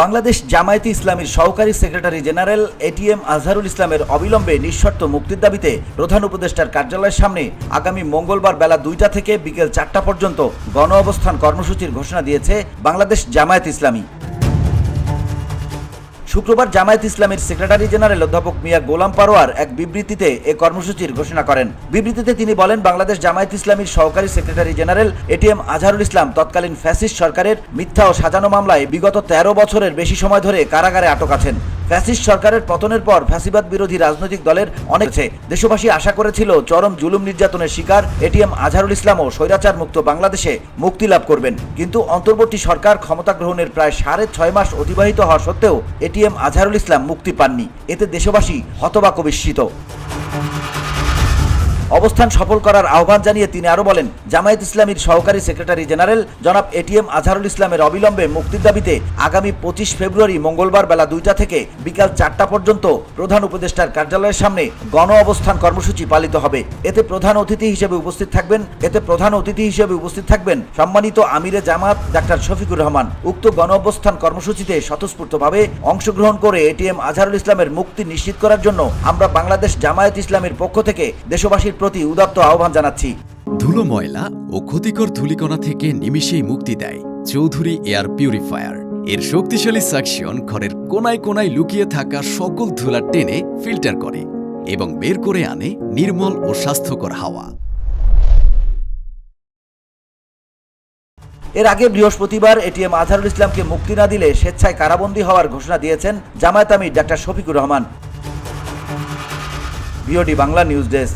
বাংলাদেশ জামায়াতে ইসলামীর সহকারী secretary general ATM Azharul ইসলামের অবিলম্বে নিঃশর্ত মুক্তির দাবিতে প্রধান উপদেষ্টার কার্যালয়ের সামনে আগামী মঙ্গলবার বেলা 2টা থেকে বিকেল 4টা পর্যন্ত গণ অবস্থান কর্মসূচির ঘোষণা দিয়েছে বাংলাদেশ জামায়াতে ইসলামী। শুক্রবার জামায়াত ইসলামীর সেক্রেটারি জেনারেল অধ্যাপক মিয়া গোলাম পারোয়ার এক বিবৃতিতে এ কর্মসূচির ঘোষণা করেন। বিবৃতিতে তিনি বলেন, বাংলাদেশ জামায়াত ইসলামীর সহকারী secretary general ATM Azharul Islam তৎকালীন ফ্যাসিস্ট সরকারের মিথ্যা ও সাজানো মামলায় বিগত 13 বছরের বেশি সময় ধরে কারাগারে আটক আছেন। ফ্যাসিস্ট সরকারের পতনের পর ফ্যাসিবাদ বিরোধী রাজনৈতিক দলের অনেক দেশবাসী আশা করেছিল চরম জুলুম নির্যাতনের শিকার এটিএম আজহারুল ইসলামও স্বৈরাচার মুক্ত বাংলাদেশে মুক্তি লাভ করবেন। কিন্তু অন্তর্বর্তী সরকার ক্ষমতা গ্রহণের প্রায় 6.5 মাস অতিবাহিত হওয়া সত্ত্বেও এটিএম আজহারুল ইসলাম মুক্তি পাননি। এতে দেশবাসী হতবাক ও বিস্মিত। অবস্থান সফল করার আহ্বান জানিয়ে তিনি আরো বলেন, জামায়াত ইসলামীর সহকারী সেক্রেটারি জেনারেল জনাব এটিএম আজহারুল ইসলামের অবিলম্বে মুক্তির দাবিতে আগামী 25 ফেব্রুয়ারি মঙ্গলবার বেলা 2টা থেকে বিকাল 4টা পর্যন্ত প্রধান উপদেষ্টার কার্যালয়ের সামনে গণ অবস্থান কর্মসূচি পালিত হবে। এতে প্রধান অতিথি হিসেবে উপস্থিত থাকবেন সম্মানিত আমিরে জামাত ডাক্তার শফিকুর রহমান। উক্ত গণ অবস্থান কর্মসূচিতে স্বতঃস্ফূর্তভাবে অংশগ্রহণ করে এটিএম আজহারুল ইসলামের মুক্তি নিশ্চিত করার জন্য আমরা বাংলাদেশ জামায়াত ইসলামীর পক্ষ থেকে দেশবাসীর প্রতি উদাত্ত আহ্বান জানাচ্ছি। ধুলো, ময়লা ও ক্ষতিকর ধূলিকণা থেকে নিমিষেই মুক্তি দেয় চৌধুরী এয়ার পিউরিফায়ার। এর শক্তিশালী সাকশন ঘরের কোনায় কোনায় লুকিয়ে থাকা সকল ধুলা টেনে ফিল্টার করে এবং বের করে আনে নির্মল ও স্বাস্থ্যকর হাওয়া। এর আগে বৃহস্পতিবার এটিএম আজহারুল ইসলামকে মুক্তি না দিলে স্বেচ্ছায় কারাবন্দী হওয়ার ঘোষণা দিয়েছেন জামায়াত আমির ডাক্তার Shafiqur Rahman. VOD Bangla news desk.